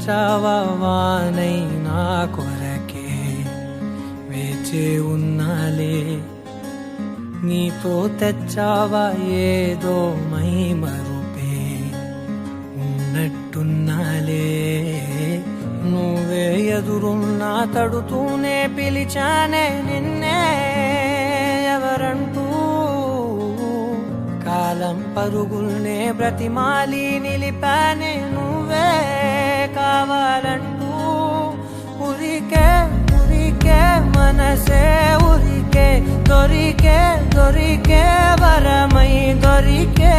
తెచ్చావా వానై నా కొరకే వేచే ఉన్నాలే నీతో తెచ్చావా ఏదో మై మరుపే ఉన్నట్టున్నాలే నువ్వే ఎదురున్నా తడుతూనే పిలిచానే నిన్నే ఎవరంటూ కాలం పరుగుల్నే బ్రతిమాలి నిలిపానే నువ్వే కావాలంటూ ఉరికే ఉరికే మనసే ఉరికే దొరికే దొరికే వరమై దొరికే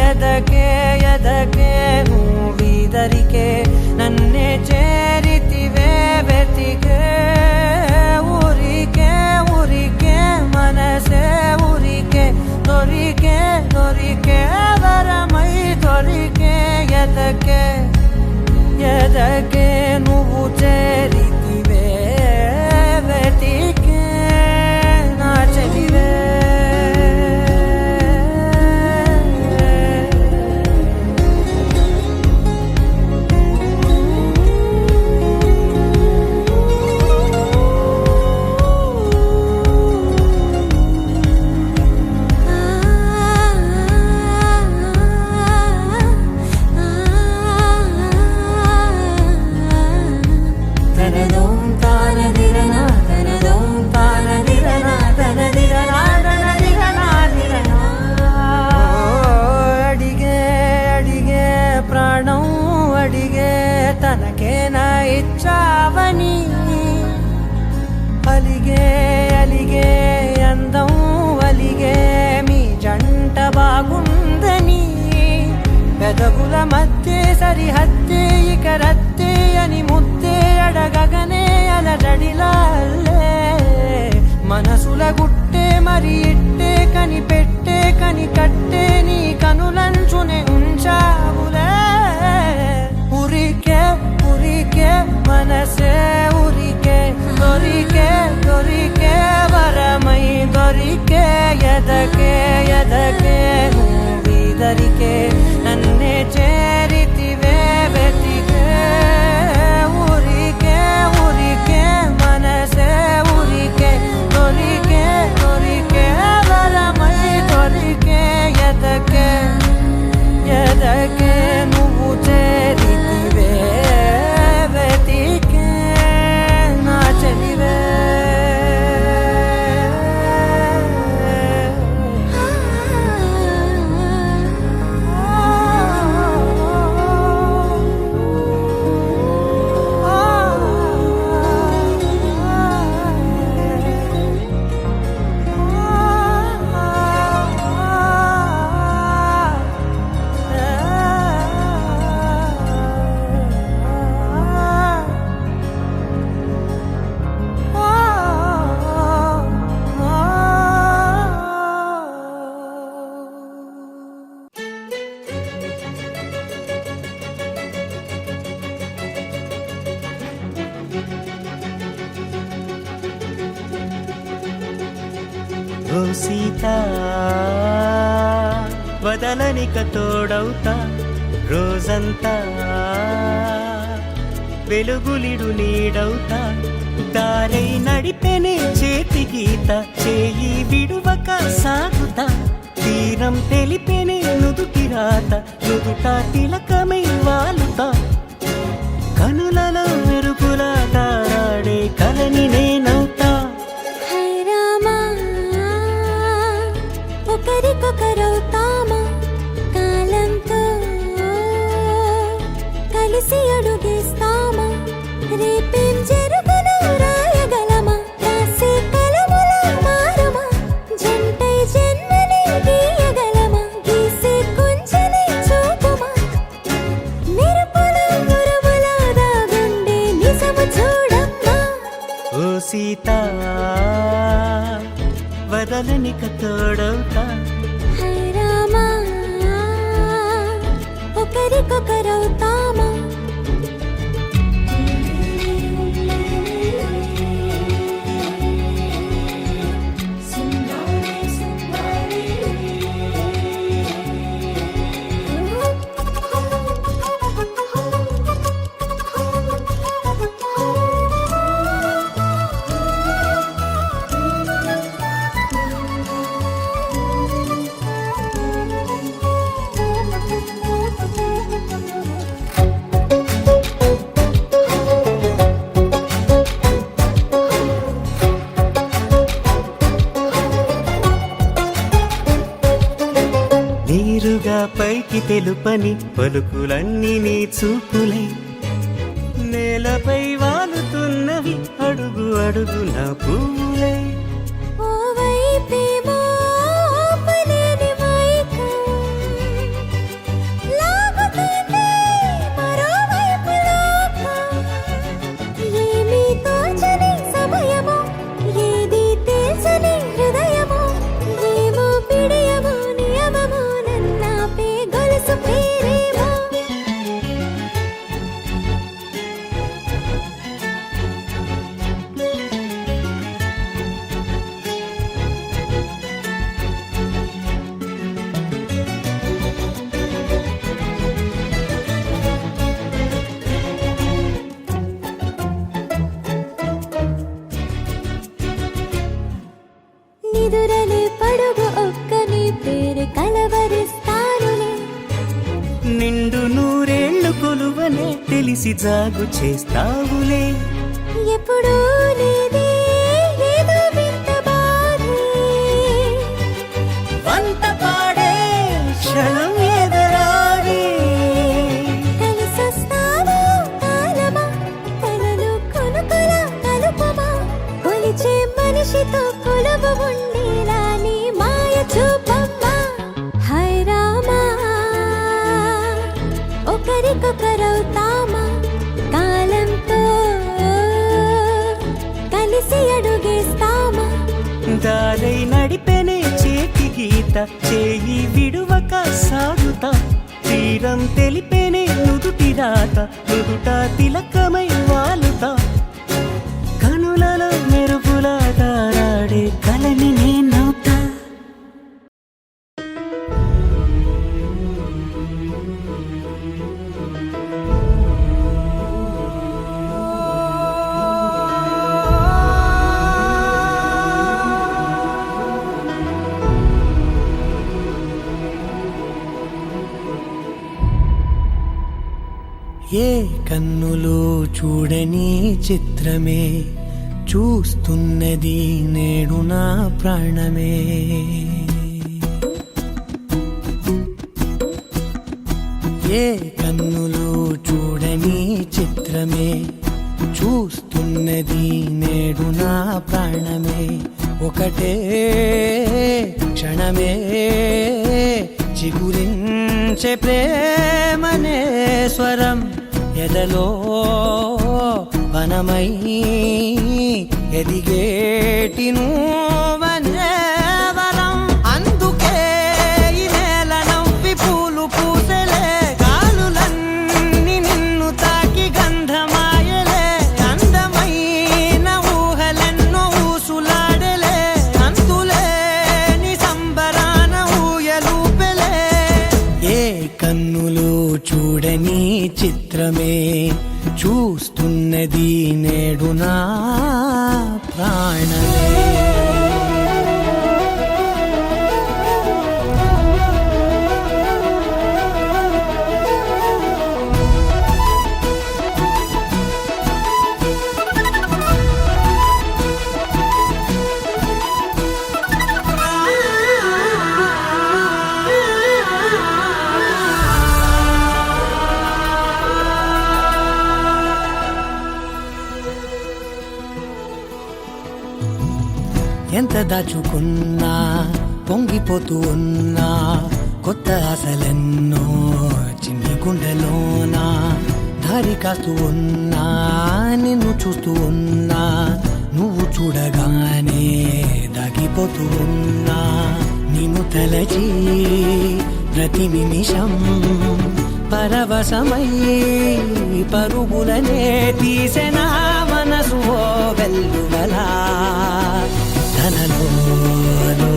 ఎదకే ఎదకే నువ్విదరికే నన్నే చేరితివే వెతికే ఉరికే ఉరికే మనసే ఉరికే దొరికే దొరికే వరమై దొరికే ఎదకే ఎదకే నువ్వు చేరితివే వెతికే నా చెలివే తనకేనా ఇచ్చావని అలిగే అలిగే అందం అలిగే మీ జంట బాగుందని పెదవుల మధ్య సరిహద్దే ఇక రద్దే అని ముద్దే అడగగనే అలజడిలాల్లే మనసుల గుట్టే మరి ఇట్టే కనిపెట్టే కని కట్టే నీ కనులంచునే ఉంచావులే ఉరికే ఉరికే మనసే ఉరికే దొరికే దొరికే వరమై దొరికే ఎదకే ఎదకే నువ్విదరికే నన్నే చేరితివే వెతికే ఉరికే ఉరికే మనసే ఉరికే దొరికే దొరికే వరమై దొరికే ఎదకే ఎదకే నువ్వు చేరితివే వెతికే నా చెలివే ఓ సీత వదలనిక తోడవుతా రోజంతా వెలుగులిడు నీడవుతా దారై నడిపెనే చేతి గీత చేయి విడువక సాగుతా తీరం తెలిపెనే నుదుటి రాత నుదుట తిలకమై వాలుతా కనులలో మెరుపులా తారాడే కలని నేనవుతా ఒకరికొకరవుతామా కాలంతో కలిసి అడుగేస్తామా రేపేం జరుగునో రాయగలమా రాసే కలముల మారమా జంటై జన్మని గీయగలమా గీసే కొంచెని చూపుమా మెరుపుల మురుముల దాగుండే నిజము చూడమ్మా ఓ సీత వదలనిక తోడవుతా హై రామా ఒకరికొకరవుతామా తెలుపని పలుకులన్నీ నీ చూపులై నేలపై వాలుతున్నవి అడుగు అడుగు నా పువ్వులై. ఓ వైపేమో ఆపలేని మైకం లాగుతుంది, మరోవైపు లోకం. ఏమీ తోచని సమయమో, ఏది తేల్చని హృదయమో, ఏమో పిడియమో నియమమో, నన్నాపే గొలుసు పేరేమో. నిదురలే పడుగు ఒక్క నీ పేరు కలవరిస్తానులే. నిండు నూరేళ్లు కొలువనే తెలిసి జాగు చేస్తావులే. ఎప్పుడూ లేదే ఏదో వింత బాధే, వంత పాడే క్షణం ఎదురాగే. కలిసొస్తావో కాలమా, కలలు కొనుకల కలుపమా, కొలిచే మనిషితో కొలువు ఉండేలా నీ మాయ చూపమ్మా. హై రామా, ఒకరికొకరవుతామా, కాలంతో కలిసి అడుగేస్తామా. దారై నడిపెనే చేతి గీత చేయి విడువక సాగుతా. తీరం తెలిపెనే నుదుటి రాత నుదుట తిలకమై వాలుతా. కనులలో మెరుపులా తారాడే కలని నేనవుతా. ఏ కన్నులు చూడని చిత్రమే చూస్తున్నది నేడు నా ప్రాణమే. ఏ కన్నులు చూడని చిత్రమే చూస్తున్నది నేడు నా ప్రాణమే. ఒకటే క్షణమే చిగురించే ప్రేమనే స్వరం ఎదలో వనమై ఎదిగేటి నువ్వనే వరం. అందుకే ఈ నేల నవ్వి పూలు పూసలే, గాలులన్నీ నిన్ను తాకి గంధమాయలే. అందమైన ఊహలెన్నో ఊసులాడలే, అంతులేని సంబరాన ఊయలూపెలే. ఏ కన్నులు చూడని చిత్రమే చూస్తున్నది నేడు నా ప్రాణమే. ఎంత దాచుకున్నా పొంగిపోతూ ఉన్నా, కొత్త ఆశలెన్నో చిన్ని గుండెలోనా. దారి కాస్తూ ఉన్నా, నిన్ను చూస్తూ ఉన్నా, నువ్వు చూడగానే దాగిపోతూ ఉన్నా. నిన్ను తలచి ప్రతి నిమిషం పరవశమై పరుగులనే తీసెనా మనసు ఓ వెల్లువలా తనలోనా.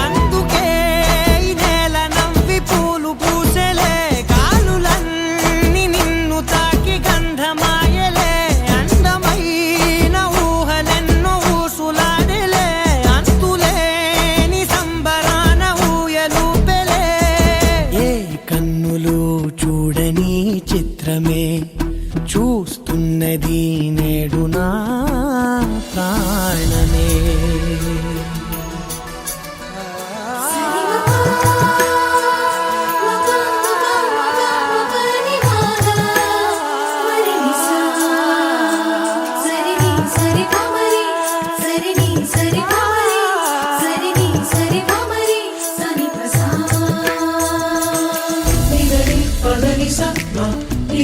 అందుకే ఈ నేల నవ్వి పూలు పూసలే, గాలులన్నీ నిన్ను తాకి గంధమాయలే. అందమైన ఊహలెన్నో ఊసులాడలే, అంతులేని సంబరాన ఊయలూపెలే. ఏ కన్నులు చూడని చిత్రమే చూస్తున్నది నేడు నా ప్రాణమే.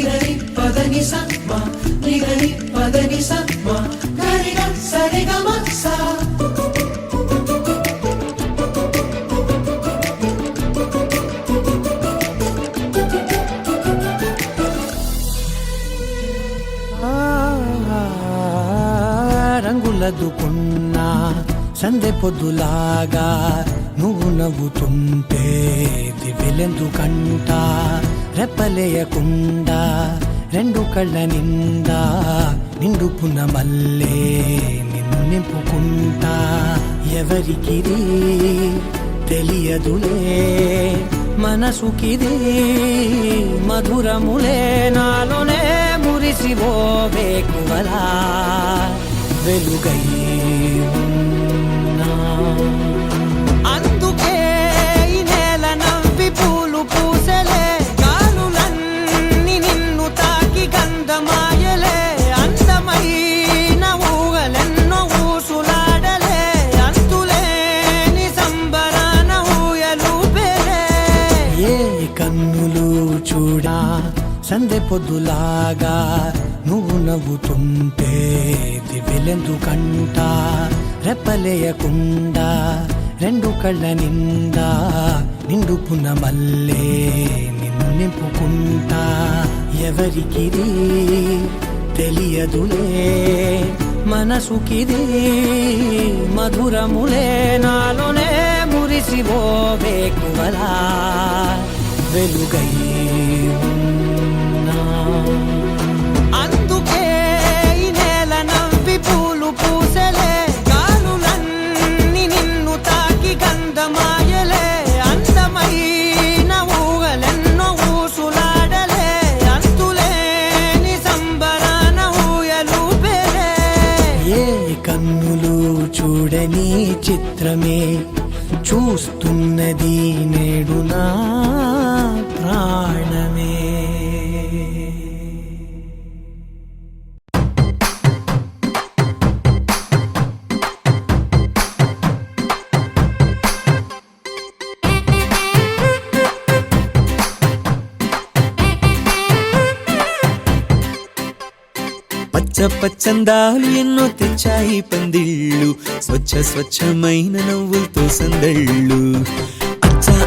నిగరి పదని సత్మ నిగరి పదని సత్మ గరిగ సరిగమ సా రంగులదుకున్నా సందె పొద్దులాగా నువ్వు నవ్వుతుంటే దివ్యలెందుకంట రెప్పలేయకుండా రెండు కళ్ళ నిండా నిండుకున్న మల్లే నిన్ను నింపుకుంటా ఎవరికిది తెలియదులే మనసుకిది మధురములే నాలోనే మురిసివో వేకువలా వెలుగై ఉన్నా. అందుకే ఈ నేల నవ్వి పూలు పూసలే గాలులన్నీ నిన్ను తాకి గంధమాయలే అందమైన ఊగలెన్నో ఊసులాడలే అంతులేని సంబరాన ఊయలూపేలే ఏ కన్నులు చూడా సందె పొద్దులాగా నువ్వు నవ్వుతుంటే దివ్యలెందుకంట రెప్పలేయకుండా రెండు కళ్ళ నిండా నిండుకున్న మల్లే నిన్ను నింపుకుంటా ఎవరికిది తెలియదులే మనసుకిది మధురములే నాలోనే మురిసివో వేకువలా వెలుగై ఉన్నా. అందుకే ఈ నేల నవ్వి పూలు పూసలే గాలులన్నీ నిన్ను తాకి గంధమాయలే అందమైన ఊగలెన్నో ఊసులాడలే అంతులేని సంబరాన ఊయలూపేలే ఏ కన్నులు చూడని చిత్రమే చూస్తున్నది నేడు నా ప్రాణమే. పచ్చ పచ్చందాలు ఎన్నో తెచ్చాయి పందిళ్ళు స్వచ్ఛమైన నవ్వులతో సందళ్ళు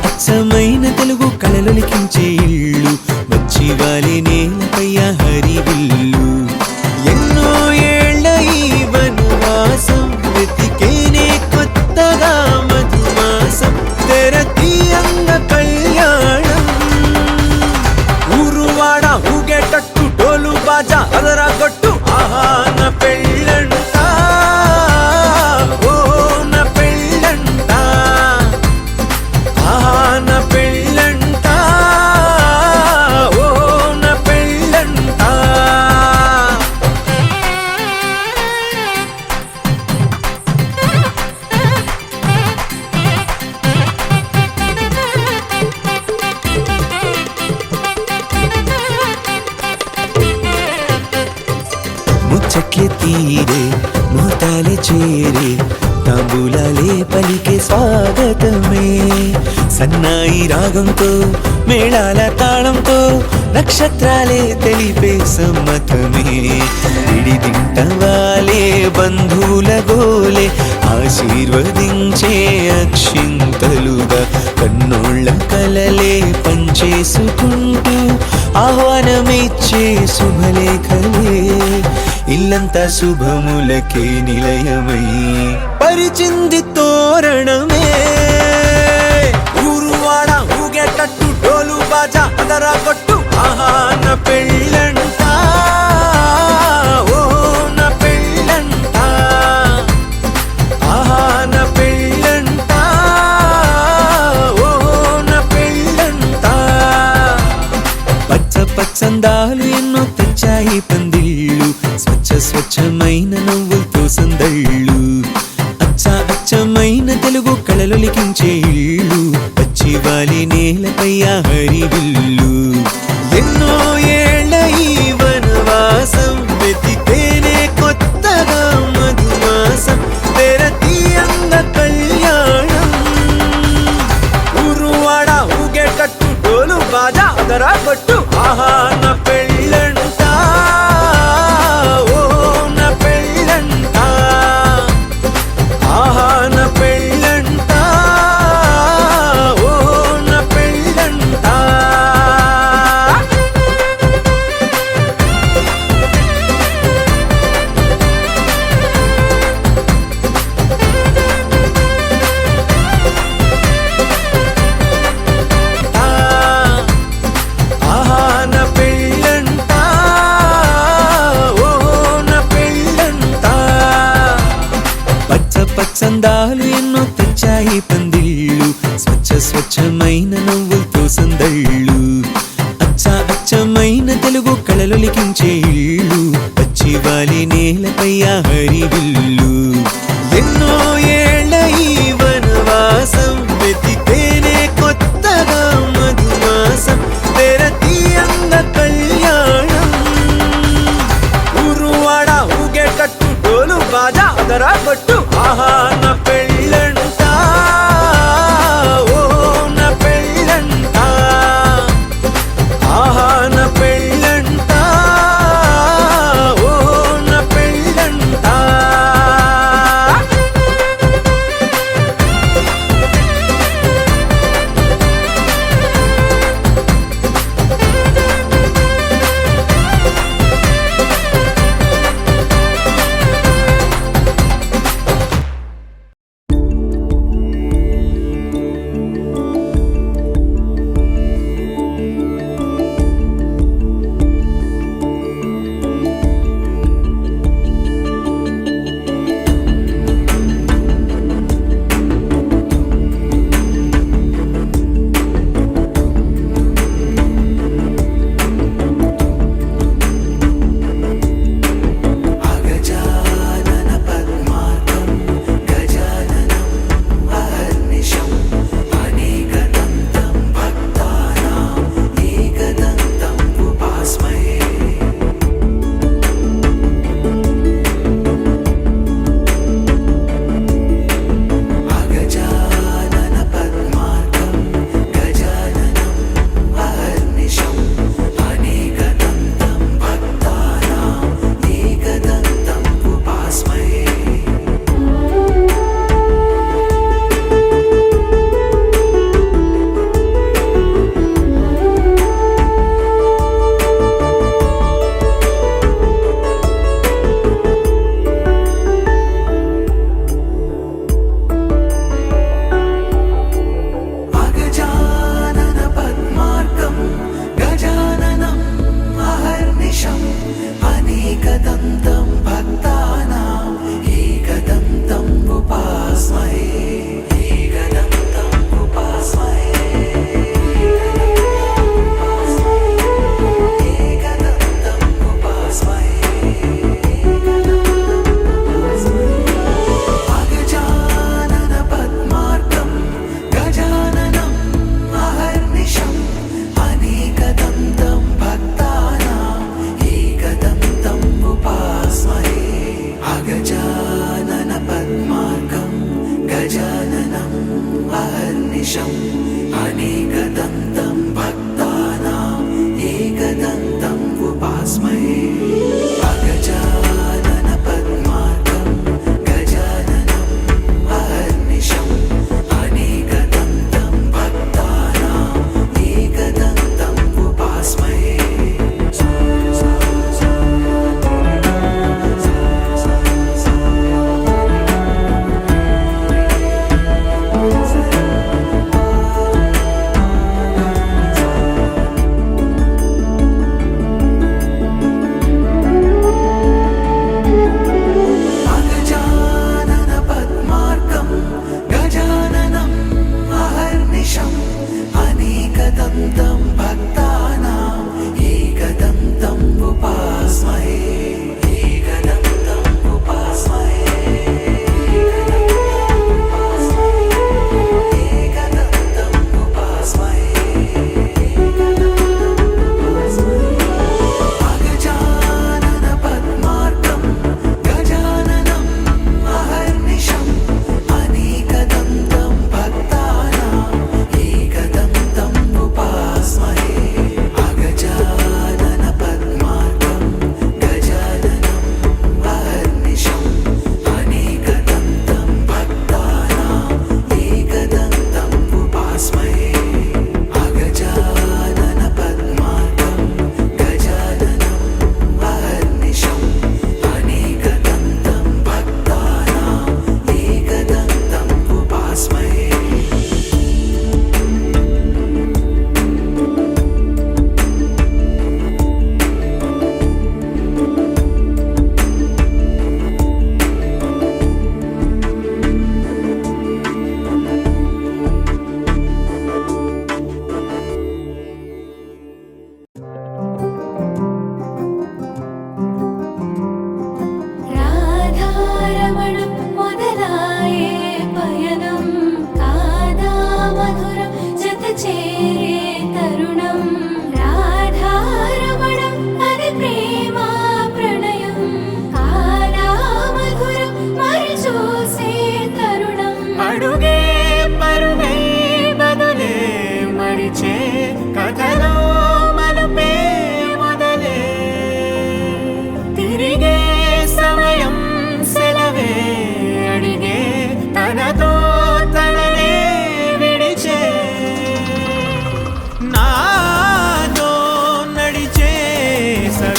అచ్చమైన తెలుగు కళలొలికించే ఇళ్ళు వచ్చి వాలి నేలపై హరివిల్లు ఎన్నో ఏళ్ల ఈ వనవాసం వెతికేనే కొత్తగా మధుమాసం తెరతీయంగ కళ్యాణం ఊరువాడ ఊగేటట్టు డోలు బాజా అదరా కొట్టు ఆహా నా పెళ్ళంట ఓ నా పెళ్ళంట ఆహా నా పెళ్ళంట ఓ నా పెళ్ళంట ముచ్చట్లే తీరే ముహూర్తాలే చేరే తాంబూలాలే పలికే స్వాగతమే సన్నాయి రాగంతో మేళాల తాళంతో నక్షత్రాలే తెలిపే సమ్మతమే విడిదింటవాలే బంధువుల గోలే ఆశీర్వదించే అక్షింతలుగా కన్నోళ్ళ కలలే పంచేసుకుంటూ ఆహ్వానమిచ్చే శుభలేఖలే ఇల్లంతా శుభములకే నిలయమై పరిచింది తోరణమే ఊరువాడ ఊగేటట్టు డోలు బాజా అదరా కొట్టు ఆహా నా పెళ్ళంట ఓ నా పెళ్ళంట ఆహా నా పెళ్ళంట ఓ నా పెళ్ళంట పచ్చ పచ్చందాలు ఎన్నో తెచ్చాయి పందిళ్ళు స్వచ్ఛమైన నవ్వులతో సందళ్ళు అచ్చమైన తెలుగు కళలొలికించే ఇళ్ళు వచ్చి వాలి నేలపై హరివిల్లు ఎన్నో ఏళ్ల ఈ వనవాసం వెతికేనే కొత్తగా మధుమాసం తెరతీయంగ కళ్యాణం ఊరువాడ ఊగేటట్టు డోలు బాజా అదరా కొట్టు ఆహా నా పెళ్ళ పచ్చందాలు ఎన్నో తెచ్చాయి పందిళ్ళు స్వచ్ఛమైన నవ్వులతో సందళ్ళు అచ్చమైన తెలుగు కళలొలికించే ఇళ్ళు పచ్చివాలి నేలపై ఆ హరివిల్లు ఎన్నో ఏళ్ల ఈ వనవాసం వెతికేనే కొత్తగా మధుమాసం తెరతీయంగ కళ్యాణం ఊరువాడ ఊగేటట్టు డోలు బాజా అదరా కొట్టు ఆహా నా పెళ్ళంట ఓ నా పెళ్ళంట ఆహా నా పెళ్ళంట ఓ నా పెళ్ళంట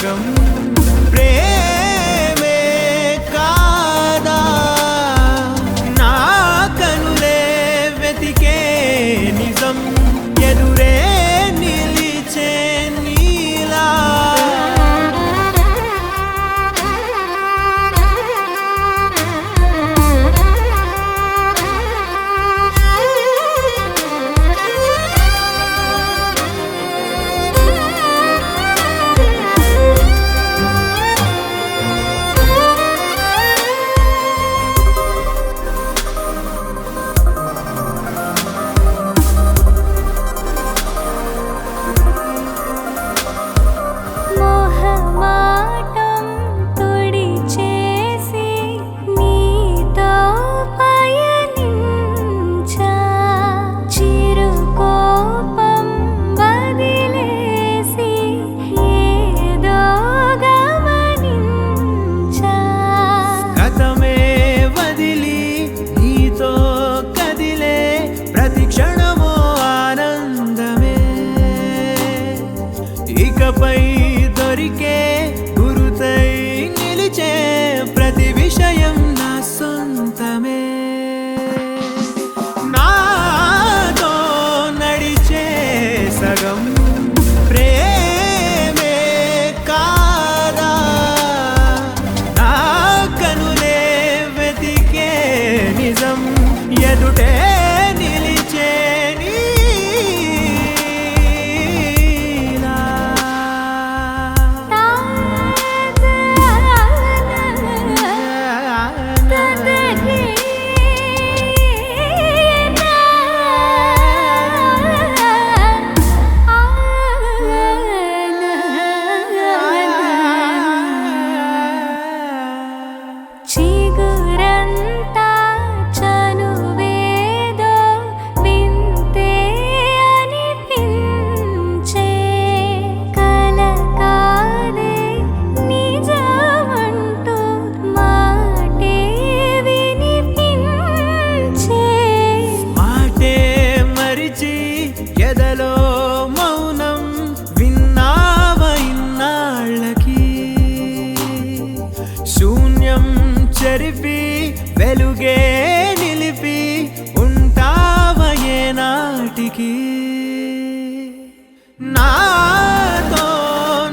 సగం ప్రేమే కాదా నా కనులే వెతికే నిజం ఎదురే నిలిచే నీలా మోహమాటం తొడి చేసి నీతో పయనించా చిరుకోపం వదిలేసి ఏదో గమనించా గతమే వదిలి నీతో కదిలే ప్రతి క్షణమో ఆనందమే ఇకపై దొరికే గురుతై నిలిచే ప్రతి విషయం నా సొంతమే నాతో నడిచే సగం ప్రేమే కాదా నా కనులే వెతికే నిజం ఎదుటే నిలిచే నీలా చిగురంతా చనువేదో వింతే అనిపించే కల కాదే నిజమంటూ మాటే వినిపించే మాటే మరిచి ఎదలో మౌనం విన్నావ ఇన్నాళ్ళకి శూన్యం చెరిపి వెలుగే నిలిపి ఉంటావ ఏనాటికి నాతో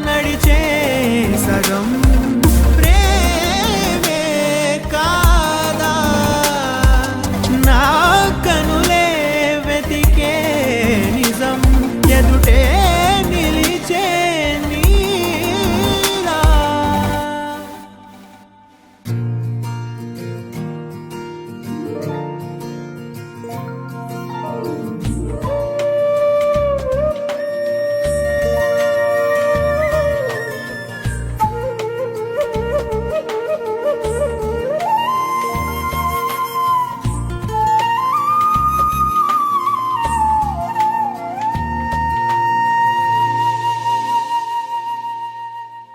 నడిచే సగం ప్రేమే కాదా నా కనులే వెతికే నిజం ఎదుటే నిలిచే నీలా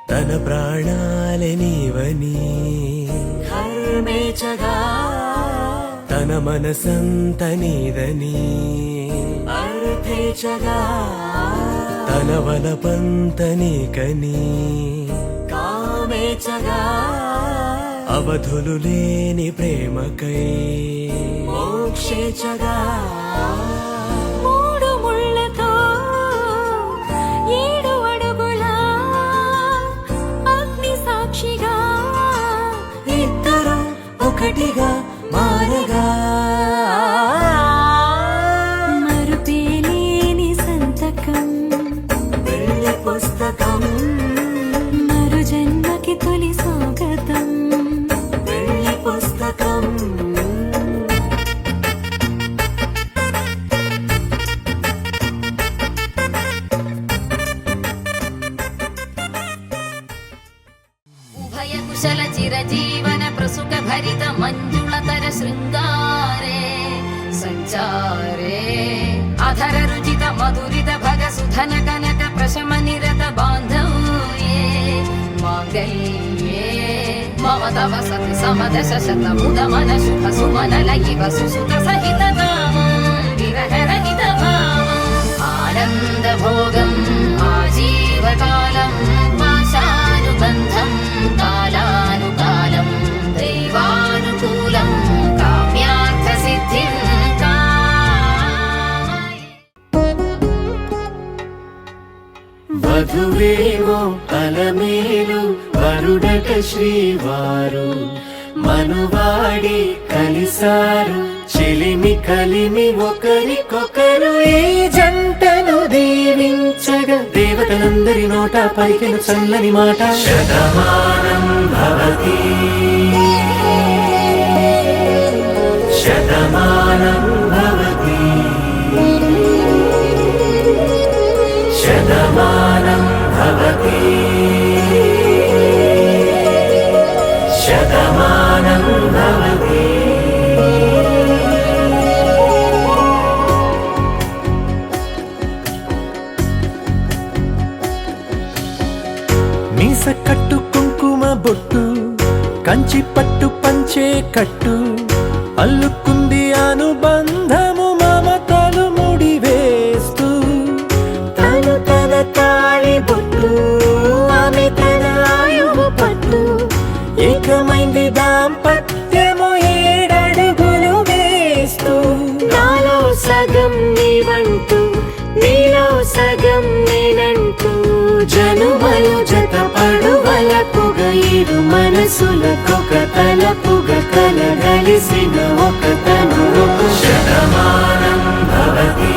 తన ప్రాణాలే నీవని హర్మేచగా తన మనసంత నీదని అర్థేచగా తన వలపంత నీకని కామేచగా అవధులు లేని ప్రేమకై మోక్షేచగా మూడు ముళ్ళతో 7 అడుగుల అగ్ని సాక్షిగా ఇద్దరు ఒకటిగా మారగా మరుపేలేని సంతకం వెళ్ళి పుస్తకం మరు జన్మకి తొలి స్వాగతం వెళ్ళి పుస్తకం ఉభయ కుశల చిరజీవన ప్రసుక భరిత మంజుళతర శృంగారే సంచారే అధర రుచిత మధురిత భగ సుధన కనక ప్రశమ నిరత బాంధవ్యే మాంగళ్యే మమ తవ సతి సమదశ శత ముద మన శుభ సుమన లయివ సుసుత సహిత విరహ రహిత భావం ఆనంద భోగం ఆజీవకాలం పాశా బారుడట శ్రీవారు మనువాడి కలిసారు చెలిమి కలిమి ఒకరికొకరు ఈ జంటను దీవించగా దేవతలందరి నోట పలికిన చల్లని మాట శతమానం భవతి శతమానం భవతి శతమానం భవతి శతమానం భవతి. మీస కట్టు కుంకుమ బొట్టు కంచి పట్టు పంచే కట్టు అల్లుకుంది అనుబంధము మమతలు ముడివేస్తూ తను తన తాళి బొట్టు ఆమె తన ఆయువు పట్టు ఏకమైంది దాంపత్యము 7 అడుగులు వేస్తూ నాలో సగం నీవంటూ నీలో సగం నేనంటూ జనుమలు జతపడువలపుగ ఇరు మనసులకొక తలపుగ కలగలిసిన ఒక తను శతమానం భవతి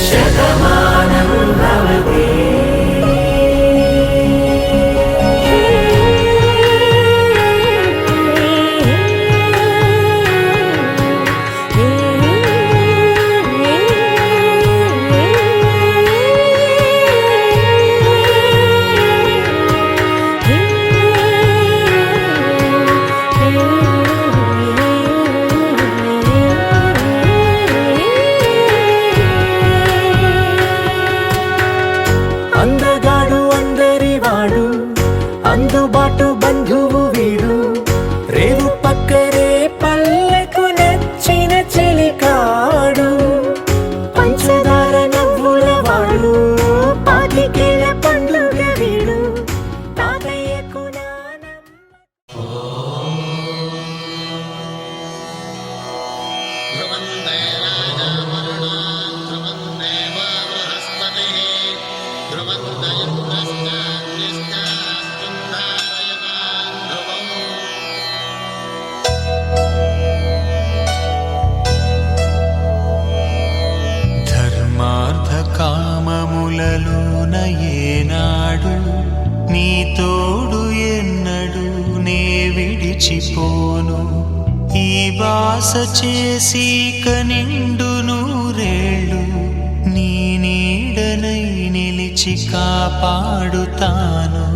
శతమానం భవతి. అందగాడు అందరివాడు అందుబాటు బంధువు వీడు రేవు పక్కరే పల్లెకు నచ్చిన చెలికాడు పంచదార నవ్వుల వాడు పాతికేల పండుగ వీడు తాతయ్యకు ధర్మార్థ కామములలోన ఏనాడు నీ తోడు ఎన్నడు నే విడిచిపోను ఈ బాస చేసి కనిండు నూరేళ్ళు నీ నీడనై నిలిచి కాపాడుతాను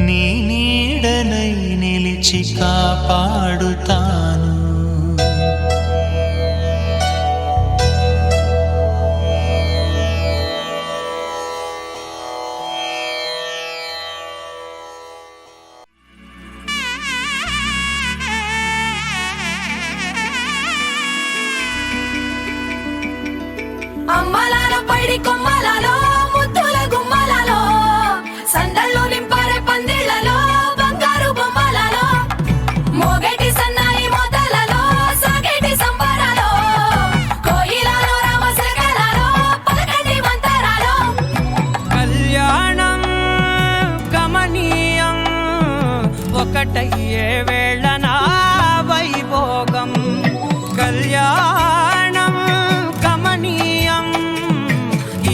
నీ నీడనై నిలిచి కాపాడుతాను. అమ్మలాలో పైడి కొమ్మలలో ముద్దుల గుమ్మలలో సందళ్ళు నింపారే పందిళ్లలో బంగారు బొమ్మలలో మోగేటి సన్నాయి మోతలలో సాగేటి సంబరాలో కోయిలలో రామశకలలో పలకటి మంతరాలో కళ్యాణం గమనీయం ఒకటయ్యే వేళ నా వైభోగం కళ్యాణం గమనీయం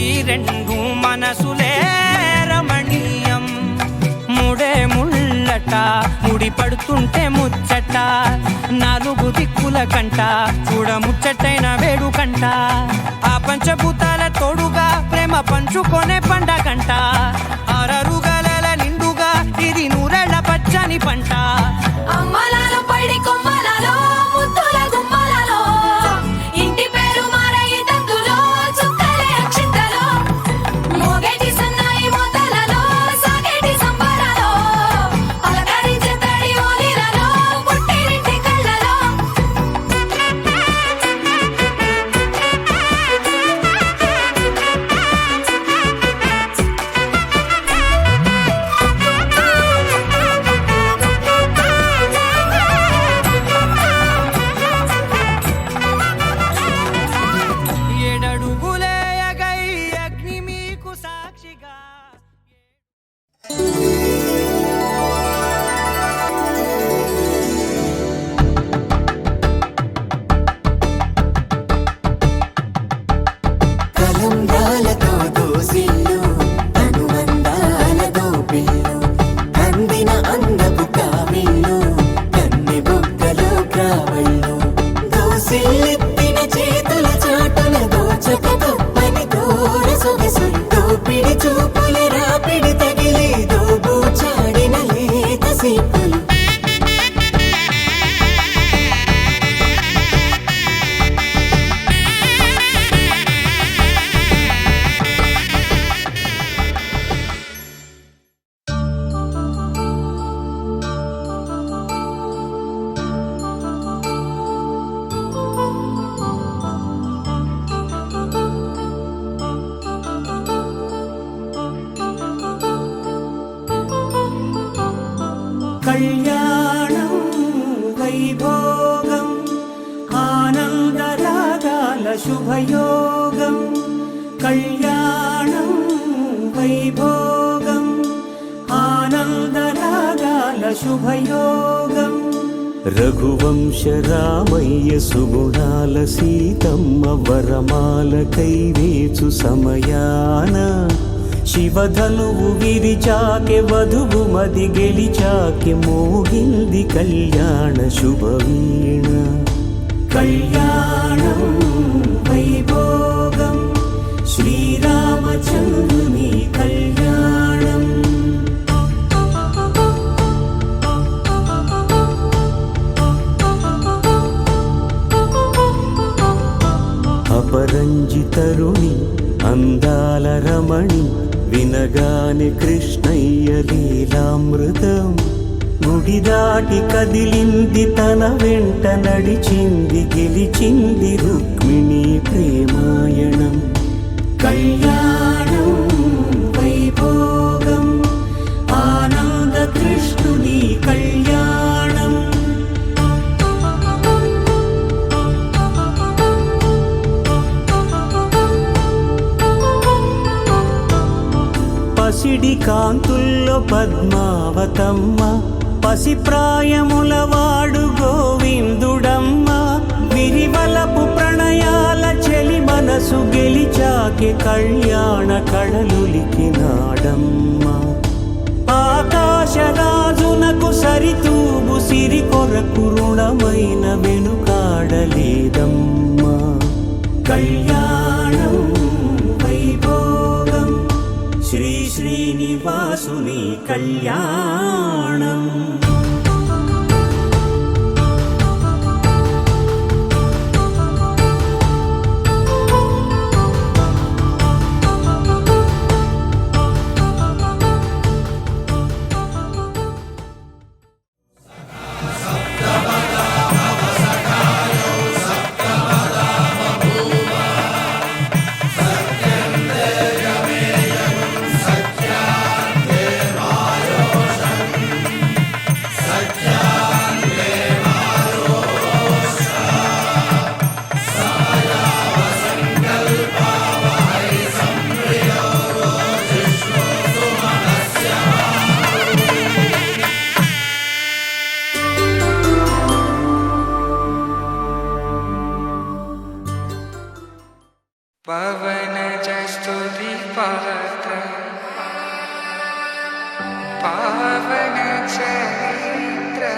ఈ రెండు మనసులే రమణీయం ముడే ముళ్ళట ముడి పడుతుంటే ముచ్చట 4 దిక్కుల కంట చూడ ముచ్చటైన వేడుకంట ఆ పంచభూతాల తోడుగా ప్రేమ పంచుకొనే పండగంట 6 గలల నిండుగా ఇది 100 ఏళ్ల పచ్చని పంట అమ్మలాలో పైడి కొమ్మలలో ముద్దుల గుమ్మలలో ఇంటి పేరు మారయి తందులో చుక్కలే అక్షింతలో మోగేటి సన్నాయి మోతలలో సాగేటి సంబరాలో అలకరించే తడి ఓలిలలో పుట్టినింటి కళ్ళలో కళ్యాణం వైభోగం ఆనందరాగాల శుభయోగం కళ్యాణం వైభోగం ఆనందరాగాల శుభయోగం రఘువంశ రామయ్య సుగుణాల సీతమ్మ వరమాల కైవేచు సమయాన శివధనువు విరిచాకె వధువు మది గెలిచాకె మోగింది కళ్యాణ శుభవీణ కళ్యాణం వైభోగం శ్రీరామచంద్రుని కళ్యాణం అపరంజి తరుణి అందాల రమణి వినగానే కృష్ణయ్య లీలామృతం గుడి దాటి కదిలింది తన వెంట నడిచింది గెలిచింది రుక్మిణి ప్రేమాయణం కళ్యాణం వైభోగం ఆనంద కృష్ణుని కళ్యాణం పసిడి కాంతుల్లో పద్మావతమ్మ పసిప్రాయముల వాడు గోవిందుడమ్మ విరివలపు ప్రణయాల చెలి మనసు గెలిచాకె కళ్యాణ కళలులికినాడమ్మ ఆకాశరాజునకు సరితూగు సిరి కొరకు రుణమైన వెనుకాడలేదమ్మా కళ్యాణం వైభోగం శ్రీ శ్రీనివాసుని కళ్యాణం पवन जस्तुति पात्र पावन चरित्र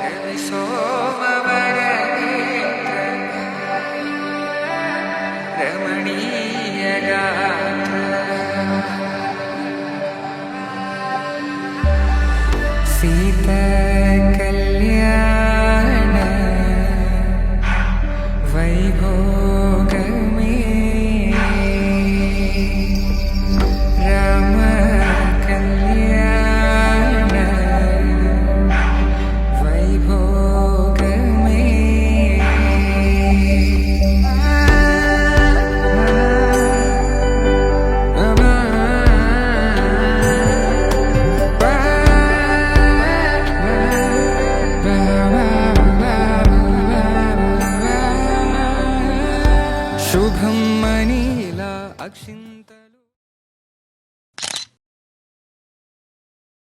रवि सोमवर नेत्र रमणीय गात्र सीता कल्याण वैभोगमे राम कल्याण वैभोगमे शुभम मनीला अक्षिंद